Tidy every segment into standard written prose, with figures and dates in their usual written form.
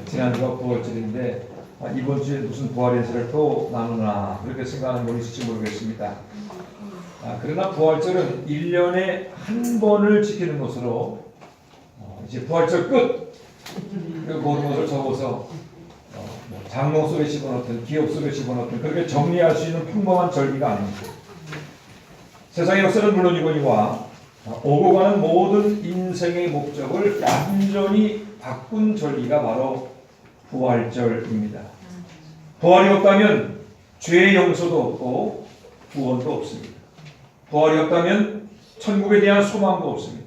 지난주가 부활절인데 이번 주에 무슨 부활 예배를 또 나누나 그렇게 생각하는 분이 있을지 모르겠습니다. 그러나 부활절은 1년에 한 번을 지키는 것으로 이제 부활절 끝 그 모든 것을 적어서 장롱 속에 집어넣든 기업 속에 집어넣든 그렇게 정리할 수 있는 평범한 절기가 아닙니다. 세상의 역사는 물론이거니와 오고 가는 모든 인생의 목적을 완전히 바꾼 절기가 바로 부활절입니다. 부활이 없다면 죄의 용서도 없고 구원도 없습니다. 부활이 없다면 천국에 대한 소망도 없습니다.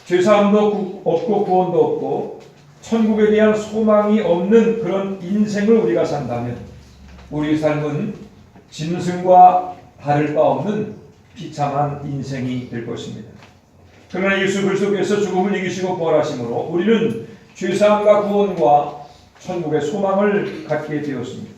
죄사함도 없고 구원도 없고 천국에 대한 소망이 없는 그런 인생을 우리가 산다면 우리 삶은 짐승과 다를 바 없는 비참한 인생이 될 것입니다. 그러나 예수 그리스도께서 죽음을 이기시고 부활하심으로 우리는 죄사함과 구원과 천국의 소망을 갖게 되었습니다.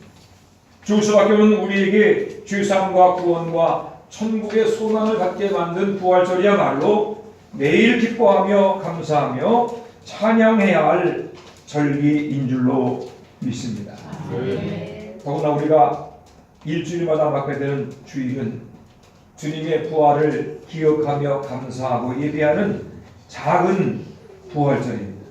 죽을 수밖에 없는 우리에게 죄사함과 구원과 천국의 소망을 갖게 만든 부활절이야말로 매일 기뻐하며 감사하며 찬양해야 할 절기인 줄로 믿습니다. 더구나 우리가 일주일마다 맡게 되는 주일은 주님의 부활을 기억하며 감사하고 예배하는 작은 부활절입니다.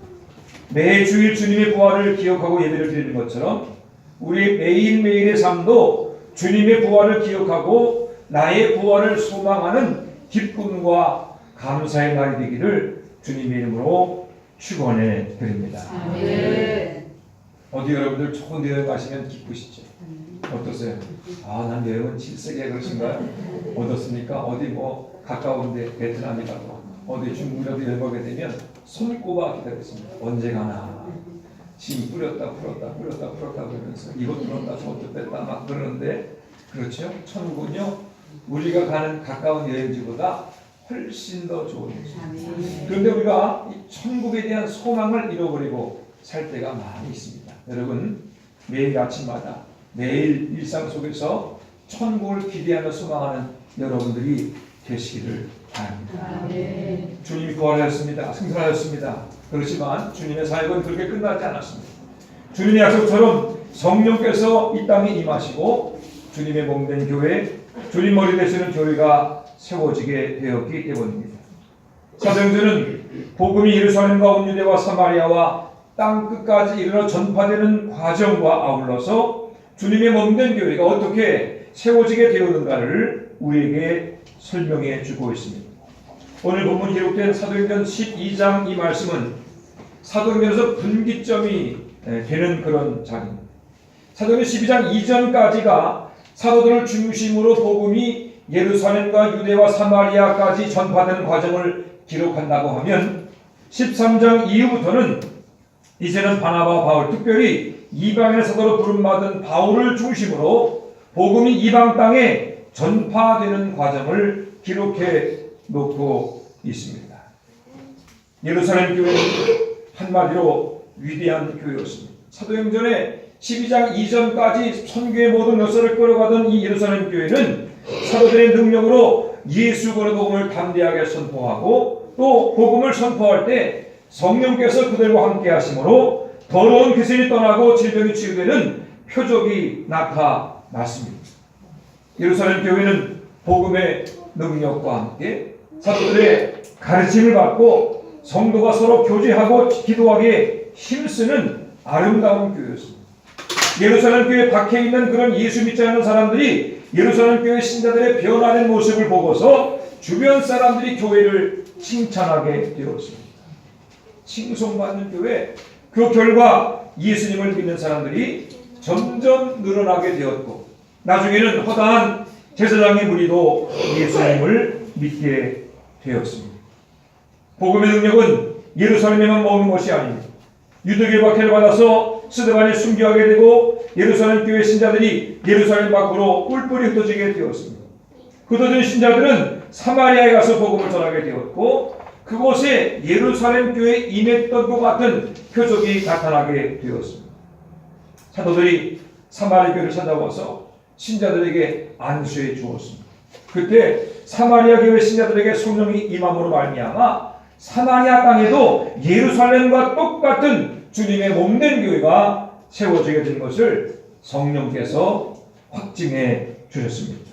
매주일 주님의 부활을 기억하고 예배를 드리는 것처럼 우리 매일매일의 삶도 주님의 부활을 기억하고 나의 부활을 소망하는 기쁨과 감사의 날이 되기를 주님의 이름으로 축원해 드립니다. 어디 여러분들 좋은 여행 가시면 기쁘시죠? 어떠세요? 난 여행은 질색에 그러신가요? 어떻습니까? 어디 뭐 가까운데 베트남이라고 어디 중국이라도 여행 가게 되면 손꼽아 기다렸습니다. 언제 가나? 짐 뿌렸다 풀었다 그러면서 이것 풀었다 저것도 뺐다 막 그러는데 그렇죠? 천국은요 우리가 가는 가까운 여행지보다 훨씬 더 좋은 곳입니다. 그런데 우리가 이 천국에 대한 소망을 잃어버리고 살 때가 많이 있습니다. 여러분 매일 아침마다 매일 일상 속에서 천국을 기대하며 소망하는 여러분들이 되시기를 바랍니다. 주님이 부활하였습니다. 승천하였습니다. 그렇지만 주님의 사역은 그렇게 끝나지 않았습니다. 주님의 약속처럼 성령께서 이 땅에 임하시고 주님의 몸된 교회, 주님 머리 되시는 교회가 세워지게 되었기 때문입니다. 사도행전은 복음이 예루살렘과 온 유대와 사마리아와 땅 끝까지 이르러 전파되는 과정과 아울러서 주님의 몸된 교회가 어떻게 세워지게 되었는가를 우리에게 설명해 주고 있습니다. 오늘 본문 기록된 사도행전 12장 이 말씀은 사도행전에서 분기점이 되는 그런 장입니다. 사도행전 12장 이전까지가 사도들을 중심으로 복음이 예루살렘과 유대와 사마리아까지 전파되는 과정을 기록한다고 하면 13장 이후부터는 이제는 바나바와 바울, 특별히 이방인의 사도로 부름받은 바울을 중심으로 복음이 이방 땅에 전파되는 과정을 기록해 놓고 있습니다. 예루살렘 교회는 한마디로 위대한 교회였습니다. 사도행전의 12장 이전까지 선교의 모든 역사를 끌어가던 이 예루살렘 교회는 사도들의 능력으로 예수 그리스도의 복음을 담대하게 선포하고 또 복음을 선포할 때 성령께서 그들과 함께 하심으로 더러운 귀신이 떠나고 질병이 치유되는 표적이 나타났습니다. 예루살렘 교회는 복음의 능력과 함께 사도들의 가르침을 받고 성도가 서로 교제하고 기도하기에 힘쓰는 아름다운 교회였습니다. 예루살렘 교회에 박혀있는 그런 예수 믿지 않는 사람들이 예루살렘 교회 신자들의 변화된 모습을 보고서 주변 사람들이 교회를 칭찬하게 되었습니다. 칭송받는 교회, 그 결과 예수님을 믿는 사람들이 점점 늘어나게 되었고 나중에는 허다한 제사장의 무리도 예수님을 믿게 되었습니다. 복음의 능력은 예루살렘에만 머무는 것이 아닙니다. 유대교의 박해를 받아서 스데반이 순교하게 되고 예루살렘 교회 신자들이 예루살렘 밖으로 뿔뿔이 흩어지게 되었습니다. 흩어진 신자들은 사마리아에 가서 복음을 전하게 되었고 그곳에 예루살렘 교회에 임했던 것 같은 표적이 나타나게 되었습니다. 사도들이 사마리아 교회를 찾아와서 신자들에게 안수해 주었습니다. 그때 사마리아 교회 신자들에게 성령이 임함으로 말미암아 사마리아 땅에도 예루살렘과 똑같은 주님의 몸된 교회가 세워지게 된 것을 성령께서 확증해 주셨습니다.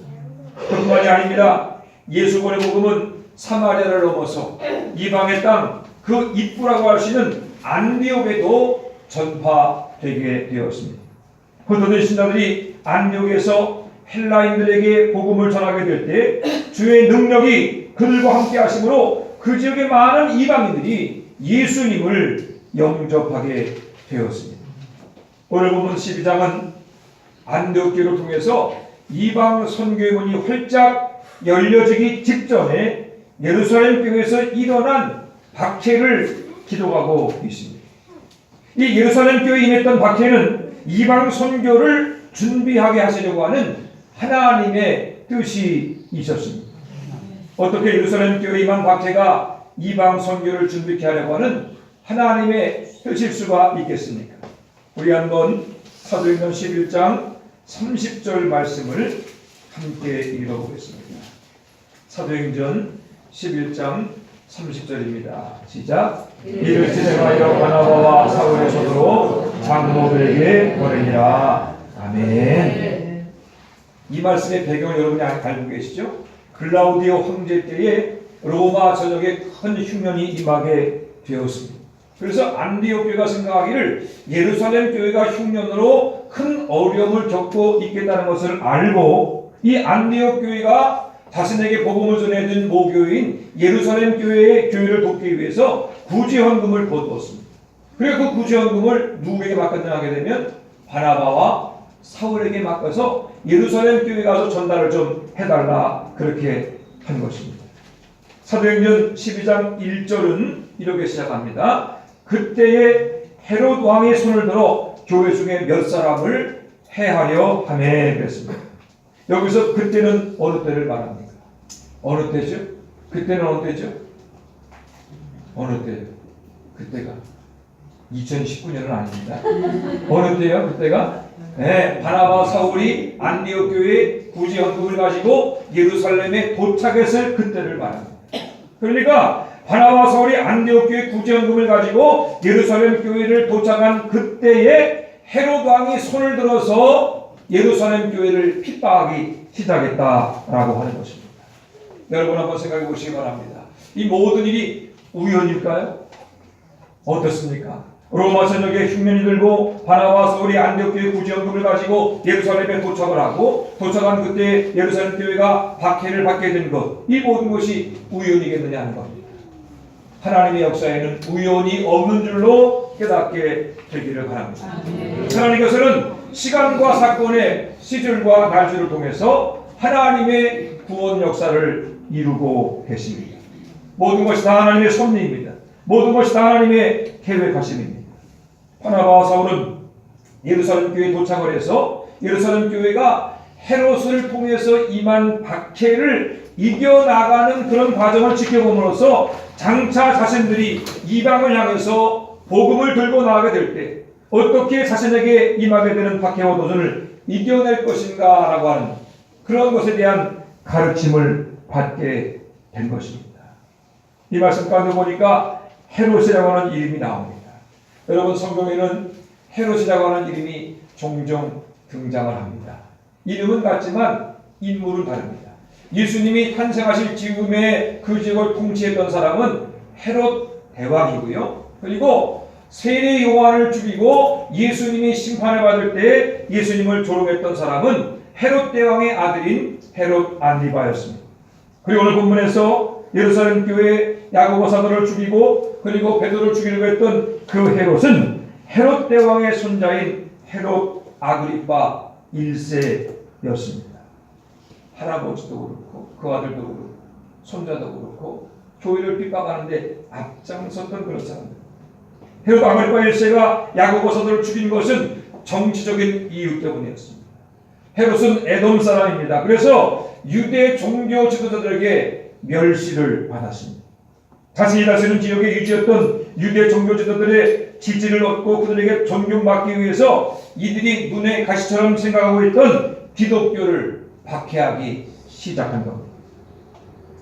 그뿐만이 아닙니다. 예수권의 복음은 사마리아를 넘어서 이방의 땅, 그 입구라고 할 수 있는 안디옥에도 전파되게 되었습니다. 거듭난 신자들이 안디옥에서 헬라인들에게 복음을 전하게 될 때 주의 능력이 그들과 함께 하심으로 그 지역의 많은 이방인들이 예수님을 영접하게 되었습니다. 오늘 본문 12장은 안디옥 교회를 통해서 이방 선교의 문이 활짝 열려지기 직전에 예루살렘 교회에서 일어난 박해를 기록하고 있습니다. 이 예루살렘 교회에 임했던 박해는 이방 선교를 준비하게 하시려고 하는 하나님의 뜻이 있었습니다. 어떻게 예루살렘 교회에 임한 박해가 이방 선교를 준비케 하려고 하는 하나님의 뜻일 수가 있겠습니까? 우리 한번 사도행전 11장 30절 말씀을 함께 읽어보겠습니다. 사도행전 11장 30절입니다. 시작. 이를 진행하여 바나바와 사울의 손으로 장로들에게 보내니라. 아멘. 이 말씀의 배경을 여러분이 알고 계시죠? 글라우디오 황제 때에 로마 전역에 큰 흉년이 임하게 되었습니다. 그래서 안디옥 교회가 생각하기를 예루살렘 교회가 흉년으로 큰 어려움을 겪고 있겠다는 것을 알고 이 안디옥 교회가 자신에게 복음을 전해준 모교인 예루살렘 교회의 교회를 돕기 위해서 구제헌금을 거두었습니다. 그리고 그 구제헌금을 누구에게 맡겼냐게 되면 바나바와 사울에게 맡겨서 예루살렘 교회에 가서 전달을 좀 해달라 그렇게 한 것입니다. 사도행전 12장 1절은 이렇게 시작합니다. 그때에 헤롯 왕의 손을 들어 교회 중에 몇 사람을 해하려 하매 그랬습니다. 여기서 그때는 어느 때를 말합니까? 어느 때죠? 그때는 어느 때죠? 어느 때요? 그때가 2019년은 아닙니다. 어느 때요? 그때가? 네, 바나바 사울이 안디옥 교회에 구제헌금을 가지고 예루살렘에 도착했을 그때를 말합니다. 그러니까 바나바 사울이 안디옥 교회 구제헌금을 가지고 예루살렘 교회를 도착한 그때에 헤롯 왕이 손을 들어서 예루살렘 교회를 핍박하기 시작했다라고 하는 것입니다. 여러분 한번 생각해 보시기 바랍니다. 이 모든 일이 우연일까요? 어떻습니까? 로마 전역에 흉년이 들고 바나바 사울이 안디옥 교회 구제헌금을 가지고 예루살렘에 도착을 하고 도착한 그때 예루살렘 교회가 박해를 받게 된 것, 이 모든 것이 우연이겠느냐 하는 겁니다. 하나님의 역사에는 우연이 없는 줄로 깨닫게 되기를 바랍니다. 하나님께서는 시간과 사건의 시절과 날짜를 통해서 하나님의 구원 역사를 이루고 계십니다. 모든 것이 다 하나님의 섭리입니다. 모든 것이 다 하나님의 계획하심입니다. 바나바와 사울은 예루살렘 교회에 도착을 해서 예루살렘 교회가 헤롯을 통해서 임한 박해를 이겨나가는 그런 과정을 지켜봄으로써 장차 자신들이 이방을 향해서 복음을 들고 나가게 될 때 어떻게 자신에게 임하게 되는 박해와 도전을 이겨낼 것인가 라고 하는 그런 것에 대한 가르침을 받게 된 것입니다. 이 말씀 가운데 보니까 헤롯이라고 하는 이름이 나옵니다. 여러분 성경에는 헤롯이라고 하는 이름이 종종 등장을 합니다. 이름은 같지만 인물은 다릅니다. 예수님이 탄생하실 즈음에 그 지역을 통치했던 사람은 헤롯 대왕이고요. 그리고 세례 요한을 죽이고 예수님이 심판을 받을 때 예수님을 조롱했던 사람은 헤롯 대왕의 아들인 헤롯 안디바였습니다. 그리고 오늘 본문에서 예루살렘 교회 야고보 사도를 죽이고 그리고 베드로를 죽이려고 했던 그 헤롯은 헤롯 대왕의 손자인 헤롯 아그리파 1세였습니다. 할아버지도 그렇고 그 아들도 그렇고 손자도 그렇고 교회를 핍박하는데 앞장섰던 그런 사람들. 헤롯 아그리파 1세가 야고보 사도를 죽인 것은 정치적인 이유 때문이었습니다. 헤롯은 에돔 사람입니다. 그래서 유대 종교 지도자들에게 멸시를 받았습니다. 자신이 다스리는 지역에 유지했던 유대 종교 지도자들의 지지를 얻고 그들에게 존경받기 위해서 이들이 눈에 가시처럼 생각하고 있던 기독교를 박해하기 시작한 겁니다.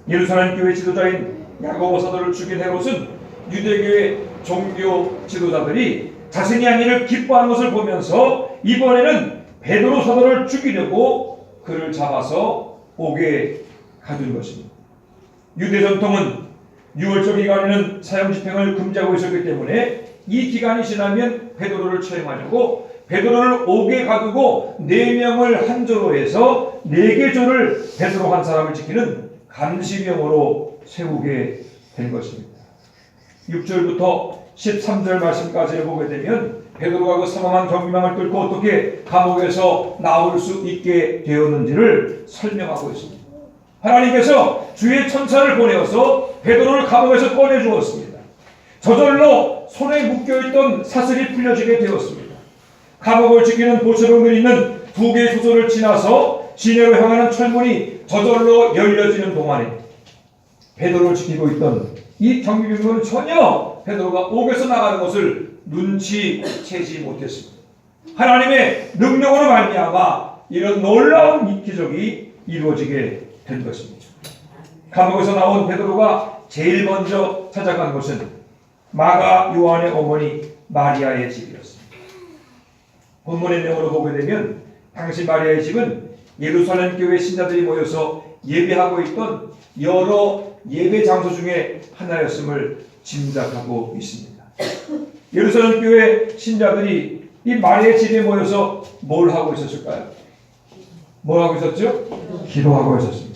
예루살렘 교회 지도자인 야고보 사도를 죽인 헤롯은 유대교의 종교 지도자들이 자신이 한 일을 기뻐하는 것을 보면서 이번에는 베드로 사도를 죽이려고 그를 잡아서 옥에 가둔 것입니다. 유대 전통은 6월절 기간에는 사형집행을 금지하고 있었기 때문에 이 기간이 지나면 베드로를 처형하려고 베드로를 옥에 가두고 4명을 한 조로 해서 4개 조를 베드로 한 사람을 지키는 감시병으로 세우게 된 것입니다. 6절부터 13절 말씀까지를 보게 되면 베드로가 그 삼엄한 경비망을 뚫고 어떻게 감옥에서 나올 수 있게 되었는지를 설명하고 있습니다. 하나님께서 주의 천사를 보내어서 베드로를 감옥에서 꺼내 주었습니다. 저절로 손에 묶여있던 사슬이 풀려지게 되었습니다. 감옥을 지키는 보초로는 있는 2개의 수소를 지나서 시내로 향하는 철문이 저절로 열려지는 동안에 베드로를 지키고 있던 이 경비병은 전혀 베드로가 옥에서 나가는 것을 눈치채지 못했습니다. 하나님의 능력으로 말미암아 이런 놀라운 기적이 이루어지게 된 것입니다. 감옥에서 나온 베드로가 제일 먼저 찾아간 곳은 마가 요한의 어머니 마리아의 집이었습니다. 본문의 내용으로 보게 되면 당시 마리아의 집은 예루살렘 교회 신자들이 모여서 예배하고 있던 여러 예배 장소 중에 하나였음을 짐작하고 있습니다. 예루살렘 교회 신자들이 이 마리아의 집에 모여서 뭘 하고 있었을까요? 뭘 하고 있었죠? 기도하고 있었습니다.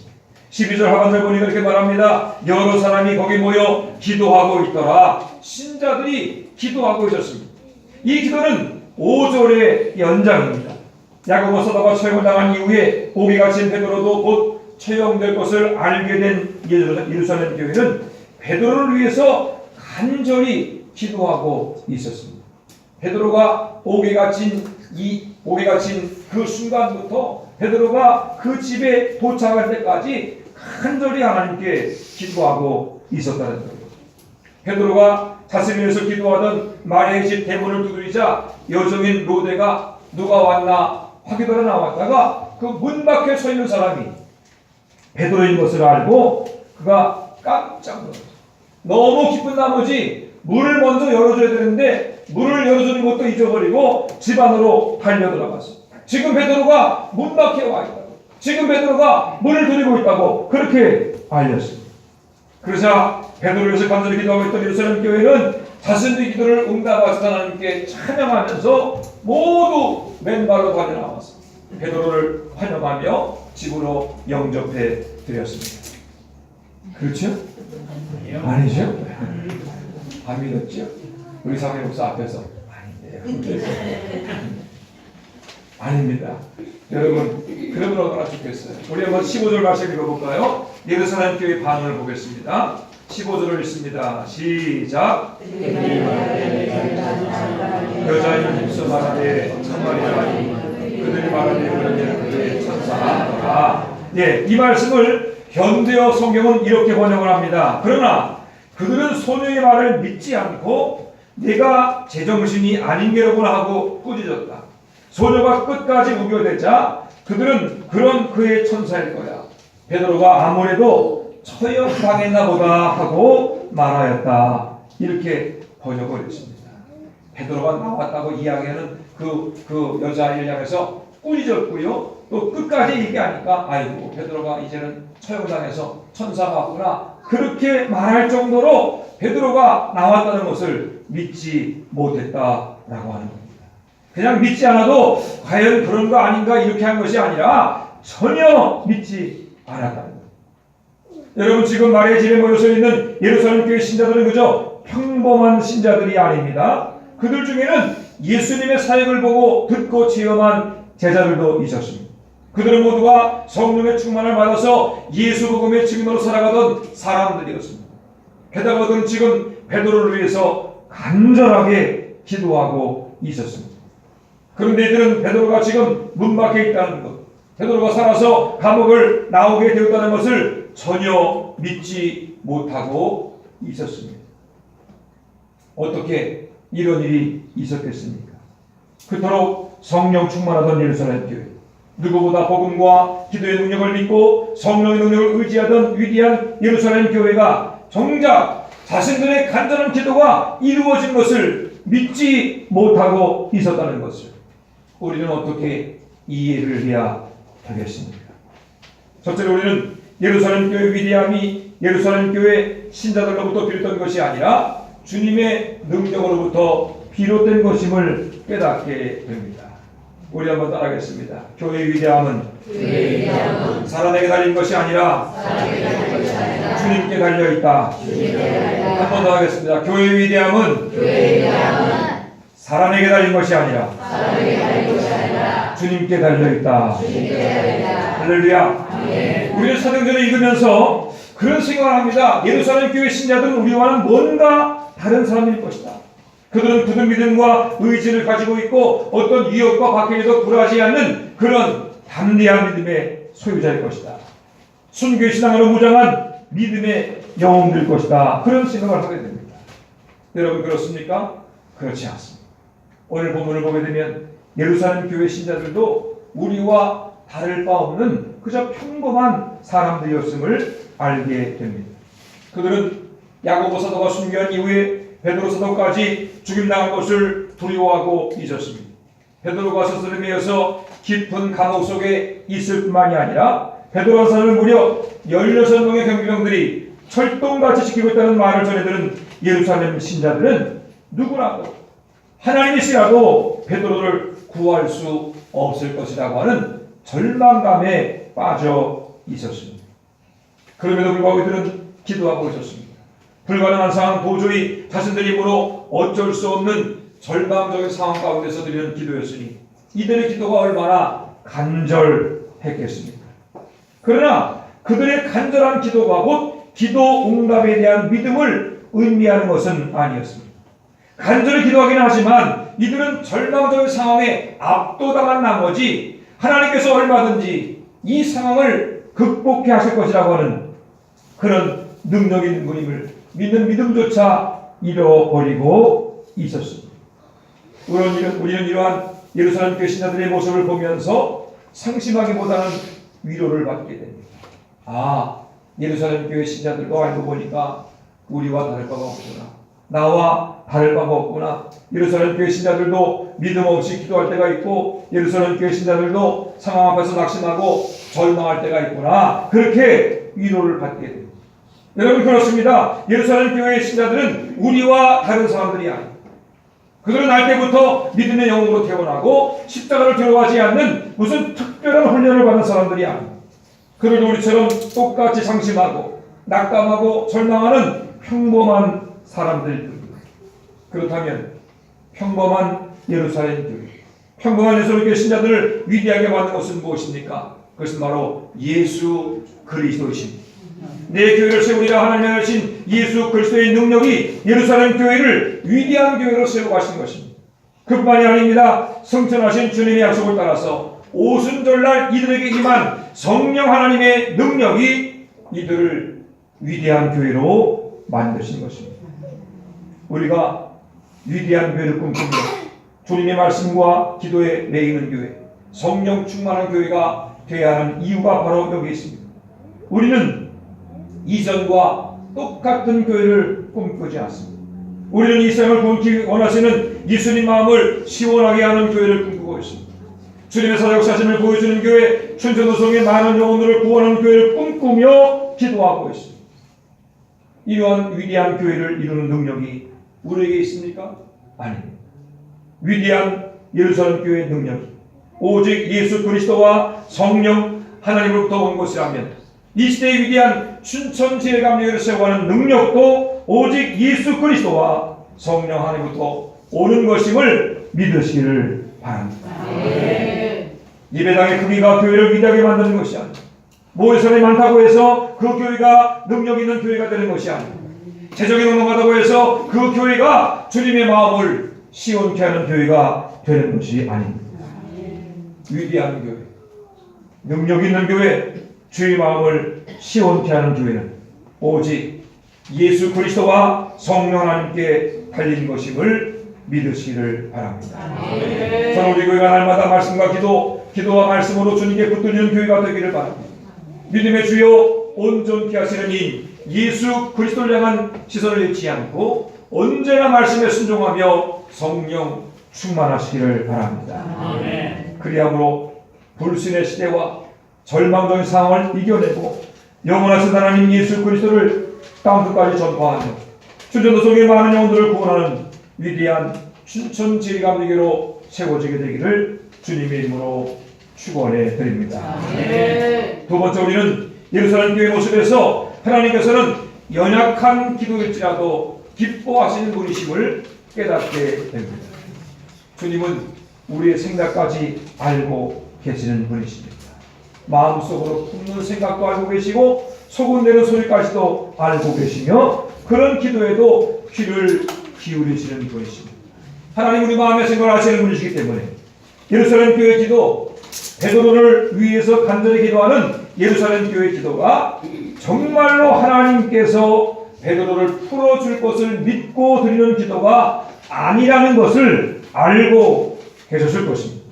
12절 하반절 보니까 이렇게 말합니다. 여러 사람이 거기 모여 기도하고 있더라. 신자들이 기도하고 있었습니다. 이 기도는 5절의 연장입니다. 야고보 사도가 처형을 당한 이후에 옥에 갇힌 베드로도 곧 처형될 것을 알게 된 예루살렘 교회는 베드로를 위해서 간절히 기도하고 있었습니다. 베드로가 옥에 갇힌 그 순간부터 베드로가 그 집에 도착할 때까지 간절히 하나님께 기도하고 있었다는 거예요. 베드로가 자신을 위해서 기도하던 마리아의 집 대문을 두드리자 여종인 로데가 누가 왔나 확인하러 나왔다가 그 문 밖에 서 있는 사람이 베드로인 것을 알고 그가 깜짝 놀랐어요. 너무 기쁜 나머지 문을 먼저 열어줘야 되는데 문을 열어주는 것도 잊어버리고 집 안으로 달려들어갔어요. 지금 베드로가 문 밖에 와 있다고, 지금 베드로가 문을 두드리고 있다고 그렇게 알렸습니다. 그러자 베드로를 위해서 간절히 기도하고 있던 예루살렘 교회는 자신들의 기도를 응답하신 하나님께 찬양하면서 모두 맨발로 달려 나왔습니다. 베드로를 환영하며 집으로 영접해 드렸습니다. 그렇죠? 아니죠? 안 믿었죠? 우리 사회 목사 앞에서 아닌데요. 아닙니다. 여러분, 그러면 얼마나 좋겠어요. 우리 한번 15절 말씀 읽어볼까요? 예루살렘 교회 반응을 보겠습니다. 15절을 읽습니다. 시작. 여자인 입서 말하되 참말이라니 그들이 말하되 그러면 그들의 천사라. 네, 이 말씀을 현대어 성경은 이렇게 번역을 합니다. 그러나 그들은 소녀의 말을 믿지 않고 내가 제정신이 아닌 게로구나 하고 꾸짖었다. 소녀가 끝까지 우겨대자 그들은 그런 그의 천사일 거야. 베드로가 아무래도 처형당했나 보다 하고 말하였다. 이렇게 번역을 했습니다. 베드로가 나왔다고 이야기하는 그 여자아이를 향해서 꾸짖었고요. 또 끝까지 얘기하니까 아이고 베드로가 이제는 처형당해서 천사가 왔구나. 그렇게 말할 정도로 베드로가 나왔다는 것을 믿지 못했다라고 하는 겁니다. 그냥 믿지 않아도 과연 그런 거 아닌가 이렇게 한 것이 아니라 전혀 믿지 않았다는 거예요. 여러분, 지금 마리아의 집에 모여서 있는 예루살렘 교회 신자들은 그저 평범한 신자들이 아닙니다. 그들 중에는 예수님의 사역을 보고 듣고 체험한 제자들도 있었습니다. 그들은 모두가 성령의 충만을 받아서 예수 복음의 증인으로 살아가던 사람들이었습니다. 게다가 그들은 지금 베드로를 위해서 간절하게 기도하고 있었습니다. 그런데 이들은 베드로가 지금 문 밖에 있다는 것, 베드로가 살아서 감옥을 나오게 되었다는 것을 전혀 믿지 못하고 있었습니다. 어떻게 이런 일이 있었겠습니까? 그토록 성령 충만하던 예루살렘 교회, 누구보다 복음과 기도의 능력을 믿고 성령의 능력을 의지하던 위대한 예루살렘 교회가 정작 자신들의 간절한 기도가 이루어진 것을 믿지 못하고 있었다는 것을 우리는 어떻게 이해를 해야 하겠습니까? 첫째로 우리는 예루살렘 교회 위대함이 예루살렘 교회 신자들로부터 비롯된 것이 아니라 주님의 능력으로부터 비롯된 것임을 깨닫게 됩니다. 우리 한번 따라하겠습니다. 교회의 위대함은 사람에게 달린 것이 아니라 주님께 달려있다. 한 번 더 하겠습니다. 교회의 위대함은 사람에게 달린 것이 아니라 주님께 달려있다. 할렐루야. 우리는 사도행전을 읽으면서 그런 생각을 합니다. 예루살렘 교회 신자들은 우리와는 뭔가 다른 사람일 것이다. 그들은 굳은 믿음과 의지를 가지고 있고 어떤 위협과 박해에도 굴하지 않는 그런 담대한 믿음의 소유자일 것이다. 순교의 신앙으로 무장한 믿음의 영웅일 것이다. 그런 생각을 하게 됩니다. 여러분 그렇습니까? 그렇지 않습니다. 오늘 본문을 보게 되면 예루살렘 교회 신자들도 우리와 다를 바 없는 그저 평범한 사람들이었음을 알게 됩니다. 그들은 야고보 사도가 순교한 이후에 베드로 사도까지 죽임당한 것을 두려워하고 있었습니다. 베드로가 스스로 매여서 깊은 감옥 속에 있을 뿐만이 아니라 베드로 사도를 무려 16명의 경비병들이 철동같이 지키고 있다는 말을 전해 들은 예루살렘 신자들은 누구라도 하나님이시라도 베드로를 구할 수 없을 것이라고 하는 절망감에 빠져 있었습니다. 그럼에도 불구하고 이들은 기도하고 있었습니다. 불가능한 상황, 도저히 자신들의 힘으로 어쩔 수 없는 절망적인 상황 가운데서 드리는 기도였으니 이들의 기도가 얼마나 간절했겠습니까? 그러나 그들의 간절한 기도가 곧 기도 응답에 대한 믿음을 의미하는 것은 아니었습니다. 간절히 기도하긴 하지만 이들은 절망적인 상황에 압도당한 나머지 하나님께서 얼마든지 이 상황을 극복해 하실 것이라고 하는 그런 능력 있는 분임을 믿는 믿음조차 잃어버리고 있었습니다. 우리는 이러한 예루살렘 교회 신자들의 모습을 보면서 상심하기보다는 위로를 받게 됩니다. 예루살렘 교회 신자들도 알고 보니까 우리와 다를 바가 없구나. 나와 다를 바가 없구나. 예루살렘 교회 신자들도 믿음 없이 기도할 때가 있고 예루살렘 교회 신자들도 상황 앞에서 낙심하고 절망할 때가 있구나. 그렇게 위로를 받게 됩니다. 여러분 그렇습니다. 예루살렘 교회의 신자들은 우리와 다른 사람들이 아닙니다. 그들은 날 때부터 믿음의 영웅으로 태어나고 십자가를 두려워하지 않는 무슨 특별한 훈련을 받은 사람들이 아닙니다. 그들도 우리처럼 똑같이 상심하고 낙담하고 절망하는 평범한 사람들입니다. 그렇다면 평범한 예루살렘 교회, 평범한 예루살렘 교회 신자들을 위대하게 만든 것은 무엇입니까? 그것은 바로 예수 그리스도이십니다. 내 교회를 세우리라 하나님의 하신 예수 그리스도의 능력이 예루살렘 교회를 위대한 교회로 세워가신 것입니다. 그뿐만이 아닙니다. 성천하신 주님의 약속을 따라서 오순절날 이들에게 임한 성령 하나님의 능력이 이들을 위대한 교회로 만드신 것입니다. 우리가 위대한 교회를 꿈꾸며 주님의 말씀과 기도에 매이는 교회, 성령 충만한 교회가 되어야 하는 이유가 바로 여기 있습니다. 우리는 이전과 똑같은 교회를 꿈꾸지 않습니다. 우리는 이 세상을 꿈기 원하시는 예수님 마음을 시원하게 하는 교회를 꿈꾸고 있습니다. 주님의 사역사심을 보여주는 교회, 춘천도성의 많은 영혼들을 구원하는 교회를 꿈꾸며 기도하고 있습니다. 이러한 위대한 교회를 이루는 능력이 우리에게 있습니까? 아닙니다. 위대한 예루살렘 교회의 능력이 오직 예수 그리스도와 성령 하나님으로부터 온 것이라면 이 시대의 위대한 춘천제일감리교회를 세워가는 능력도 오직 예수 그리스도와 성령 하나님부터 오는 것임을 믿으시기를 바랍니다. 예배당의 크기가 교회를 위대하게 만드는 것이 아닙니다. 모인 사람이 많다고 해서 그 교회가 능력 있는 교회가 되는 것이 아닙니다. 재정이 넉넉하다고 해서 그 교회가 주님의 마음을 시원케 하는 교회가 되는 것이 아닙니다. 위대한 교회, 능력 있는 교회, 주의 마음을 시원케 하는 교회는 오직 예수 그리스도와 성령 하나님께 달린 것임을 믿으시기를 바랍니다. 저는 우리 교회가 날마다 말씀과 기도와 말씀으로 주님께 붙들리는 교회가 되기를 바랍니다. 믿음의 주요 온전케 하시는 이 예수 그리스도를 향한 시선을 잃지 않고 언제나 말씀에 순종하며 성령 충만하시기를 바랍니다. 아멘. 그리함으로 불신의 시대와 절망적인 상황을 이겨내고 영원하신 하나님 예수 그리스도를 땅끝까지 전파하며 춘천도 속의 많은 영혼들을 구원하는 위대한 춘천 제일감리교로 세워지게 되기를 주님의 이름으로 축원해 드립니다. 두 번째, 우리는 예루살렘 교회 모습에서 하나님께서는 연약한 기도일지라도 기뻐하시는 분이심을 깨닫게 됩니다. 주님은 우리의 생각까지 알고 계시는 분이십니다. 마음속으로 품는 생각도 알고 계시고 소곤대는 소리까지도 알고 계시며 그런 기도에도 귀를 기울이시는 분이십니다. 하나님 우리 마음의 생각을 아시는 분이시기 때문에 예루살렘 교회 기도, 베드로를 위해서 간절히 기도하는 예루살렘 교회 기도가 정말로 하나님께서 베드로를 풀어줄 것을 믿고 드리는 기도가 아니라는 것을 알고 계셨을 것입니다.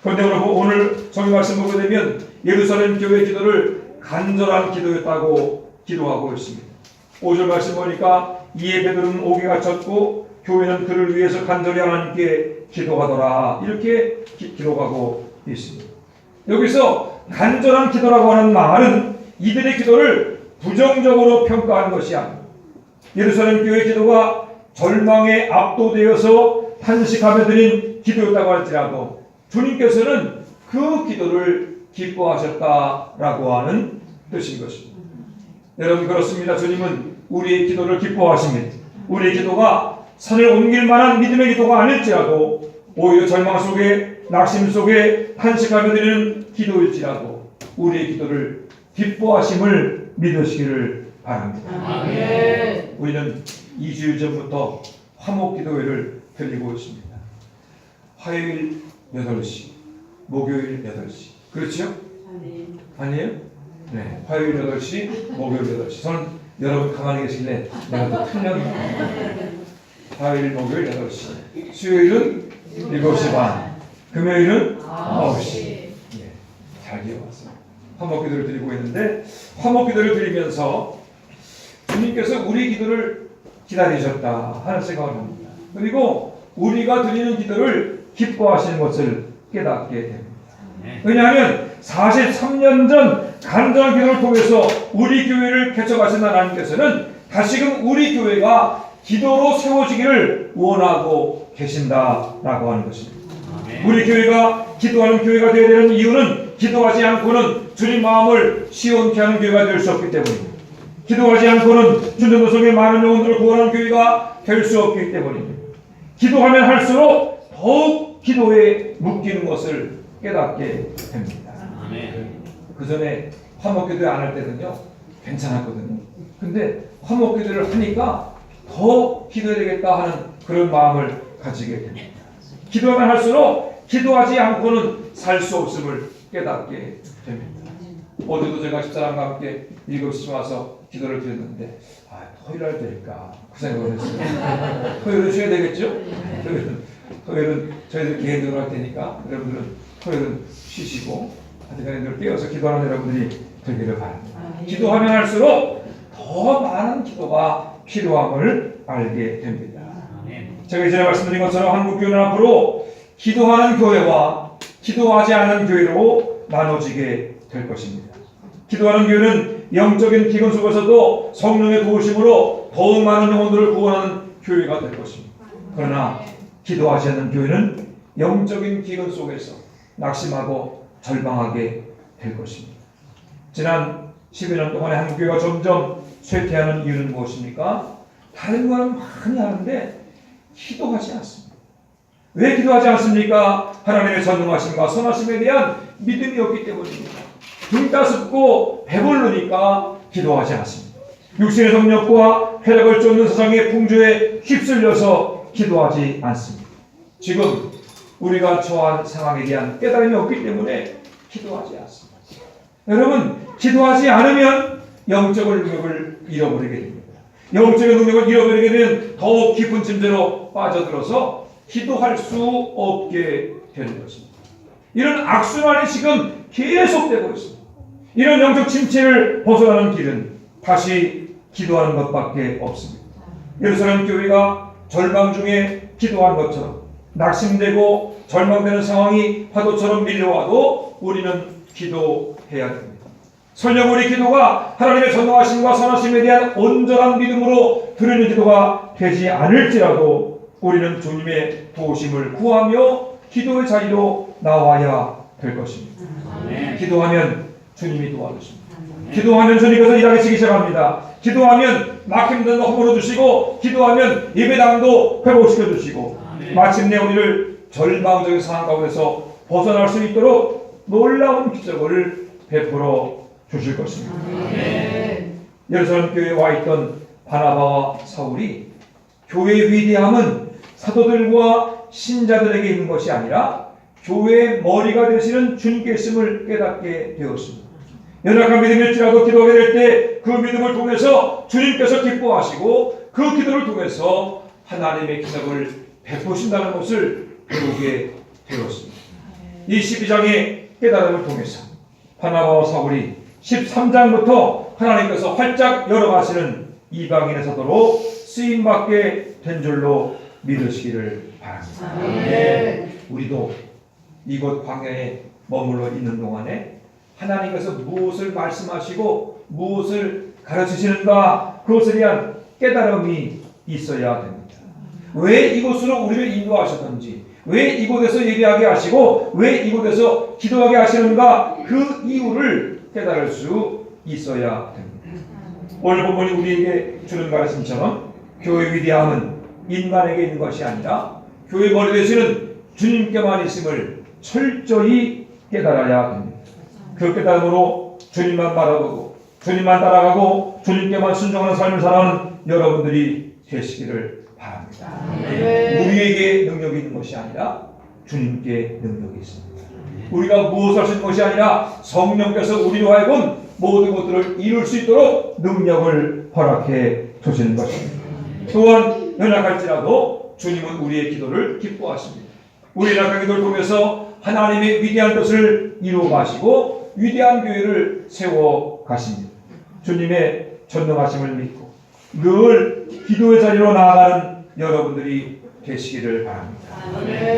그런데 여러분, 오늘 성경 말씀 보게 되면 예루살렘 교회 기도를 간절한 기도였다고 기도하고 있습니다. 5절 말씀 보니까 이에 베드로는 옥에 갇혔고 교회는 그를 위해서 간절히 하나님께 기도하더라, 이렇게 기록하고 있습니다. 여기서 간절한 기도라고 하는 말은 이들의 기도를 부정적으로 평가하는 것이 아니고 예루살렘 교회 기도가 절망에 압도되어서 탄식하며 드린 기도였다고 할지라도 주님께서는 그 기도를 기뻐하셨다라고 하는 뜻인 것입니다. 여러분, 그렇습니다. 주님은 우리의 기도를 기뻐하십니다. 우리의 기도가 산을 옮길 만한 믿음의 기도가 아닐지라도 오히려 절망 속에, 낙심 속에 탄식하며 드리는 기도일지라도 우리의 기도를 기뻐하심을 믿으시기를 바랍니다. 아멘. 우리는 2주일 전부터 화목기도회를 드리고 있습니다. 화요일 8시, 목요일 8시. 그렇죠? 아니에요? 네. 화요일 8시, 목요일 8시. 저는 여러분 가만히 계실래 내가 또 틀렸나? 화요일, 목요일 8시. 수요일은 7시 반. 금요일은 9시. 예, 잘 기억하세요. 화목기도를 드리고 있는데, 화목기도를 드리면서 주님께서 우리 기도를 기다리셨다 하는 생각을 합니다. 그리고 우리가 드리는 기도를 기뻐하시는 것을 깨닫게 됩니다. 왜냐하면 43년 전 간절한 기도를 통해서 우리 교회를 개척하신 하나님께서는 다시금 우리 교회가 기도로 세워지기를 원하고 계신다라고 하는 것입니다. 우리 교회가 기도하는 교회가 되어야 되는 이유는 기도하지 않고는 주님 마음을 시원케 하는 교회가 될 수 없기 때문입니다. 기도하지 않고는 춘천도 속의 많은 영혼들을 구원하는 교회가 될 수 없기 때문입니다. 기도하면 할수록 더욱 기도에 묶이는 것을 깨닫게 됩니다. 그 전에 화목기도 안 할 때는요 괜찮았거든요. 근데 화목기도를 하니까 더 기도해야 되겠다 하는 그런 마음을 가지게 됩니다. 기도하면 할수록 기도하지 않고는 살 수 없음을 깨닫게 됩니다. 어제도 제가 집사람과 함께 7시 와서 기도를 드렸는데 토요일 날 될까 그 생각을 했어요. 토요일은 쉬어야 되겠죠? 토요일은 저희들 개인적으로 할 테니까 여러분들은 토요일은 쉬시고 하여튼 깨어서 기도하는 여러분들이 되기를 바랍니다. 기도하면 할수록 더 많은 기도가 필요함을 알게 됩니다. 제가 이전에 말씀드린 것처럼 한국교회는 앞으로 기도하는 교회와 기도하지 않는 교회로 나눠지게 될 것입니다. 기도하는 교회는 영적인 기근 속에서도 성령의 도우심으로 더욱 많은 영혼들을 구원하는 교회가 될 것입니다. 그러나 기도하지 않는 교회는 영적인 기근 속에서 낙심하고 절망하게 될 것입니다. 지난 10여 년 동안에 한국교회가 점점 쇠퇴하는 이유는 무엇입니까? 다른 거는 많이 하는데 기도하지 않습니다. 왜 기도하지 않습니까? 하나님의 전능하심과 선하심에 대한 믿음이 없기 때문입니다. 등 따숩고 배부르니까 기도하지 않습니다. 육신의 성욕과 쾌락을 쫓는 세상의 풍조에 휩쓸려서 기도하지 않습니다. 지금 우리가 처한 상황에 대한 깨달음이 없기 때문에 기도하지 않습니다. 여러분, 기도하지 않으면 영적인 능력을 잃어버리게 됩니다. 영적인 능력을 잃어버리게 되면 더욱 깊은 침대로 빠져들어서 기도할 수 없게 되는 것입니다. 이런 악순환이 지금 계속되고 있습니다. 이런 영적 침체를 벗어나는 길은 다시 기도하는 것밖에 없습니다. 예루살렘 교회가 절망 중에 기도한 것처럼 낙심되고 절망되는 상황이 파도처럼 밀려와도 우리는 기도해야 됩니다. 설령 우리 기도가 하나님의 전능하심과 선하심에 대한 온전한 믿음으로 드리는 기도가 되지 않을지라도 우리는 주님의 도우심을 구하며 기도의 자리로 나와야 될 것입니다. 기도하면 주님이 도와주십니다. 기도하면 주님께서 일하기 시작합니다. 기도하면 막힘든 허물어 주시고, 기도하면 예배당도 회복시켜 주시고, 마침내 우리를 절망적인 상황 가운데서 벗어날 수 있도록 놀라운 기적을 베풀어 주실 것입니다. 예루살렘 교회에 와 있던 바나바와 사울이 교회의 위대함은 사도들과 신자들에게 있는 것이 아니라 교회의 머리가 되시는 주님께 있음을 깨닫게 되었습니다. 연약한 믿음일지라도 기도하게 될 때 그 믿음을 통해서 주님께서 기뻐하시고 그 기도를 통해서 하나님의 기적을 베푸신다는 것을 배우게 되었습니다. 이 12장의 깨달음을 통해서 바나바와 사울이 13장부터 하나님께서 활짝 열어가시는 이방인의 사도로 쓰임받게 된 줄로 믿으시기를 바랍니다. 우리도 이곳 광야에 머물러 있는 동안에 하나님께서 무엇을 말씀하시고 무엇을 가르치시는가, 그것에 대한 깨달음이 있어야 됩니다. 왜 이곳으로 우리를 인도하셨는지, 왜 이곳에서 예배하게 하시고 왜 이곳에서 기도하게 하시는가, 그 이유를 깨달을 수 있어야 됩니다. 오늘 본문이 우리에게 주는 가르침처럼 교회의 위대함은 인간에게 있는 것이 아니라 교회 머리 되시는 주님께만 있음을 철저히 깨달아야 됩니다. 그 깨달음으로 주님만 바라보고 주님만 따라가고 주님께만 순종하는 삶을 살아가는 여러분들이 되시기를 바랍니다. 우리에게 능력이 있는 것이 아니라 주님께 능력이 있습니다. 우리가 무엇을 할 수 있는 것이 아니라 성령께서 우리로 하여금 모든 것들을 이룰 수 있도록 능력을 허락해 주시는 것입니다. 또한 연약할지라도 주님은 우리의 기도를 기뻐하십니다. 우리의 연약한 기도를 통해서 하나님의 위대한 것을 이루어 가시고 위대한 교회를 세워 가십니다. 주님의 전능하심을 믿고 늘 기도의 자리로 나아가는 여러분들이 되시기를 바랍니다.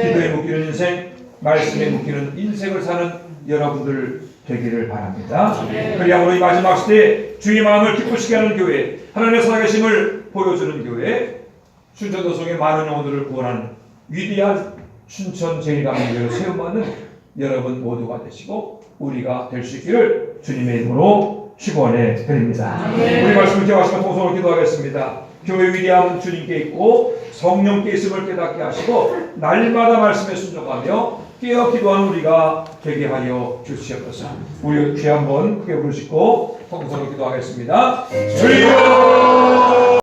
기도에 묶이는 인생, 말씀에 묶이는 인생을 사는 여러분들 되기를 바랍니다. 그리하므로 이 마지막 시대에 주의 마음을 기쁘시게 하는 교회, 하나님의 살아계심을 보여주는 교회, 춘천도성의 많은 영혼들을 구원하는 위대한 춘천 제1감리교회로 세움받는 여러분 모두가 되시고 우리가 될 수 있기를 주님의 이름으로 축원해 드립니다. 우리 말씀을 기억하시고 통성으로 기도하겠습니다. 교회 위대함은 주님께 있고 성령께 있음을 깨닫게 하시고 날마다 말씀에 순종하며 깨어 기도하는 우리가 되게 하여 주시옵소서. 우리 귀 한번 크게 부르시고 통성으로 기도하겠습니다. 주여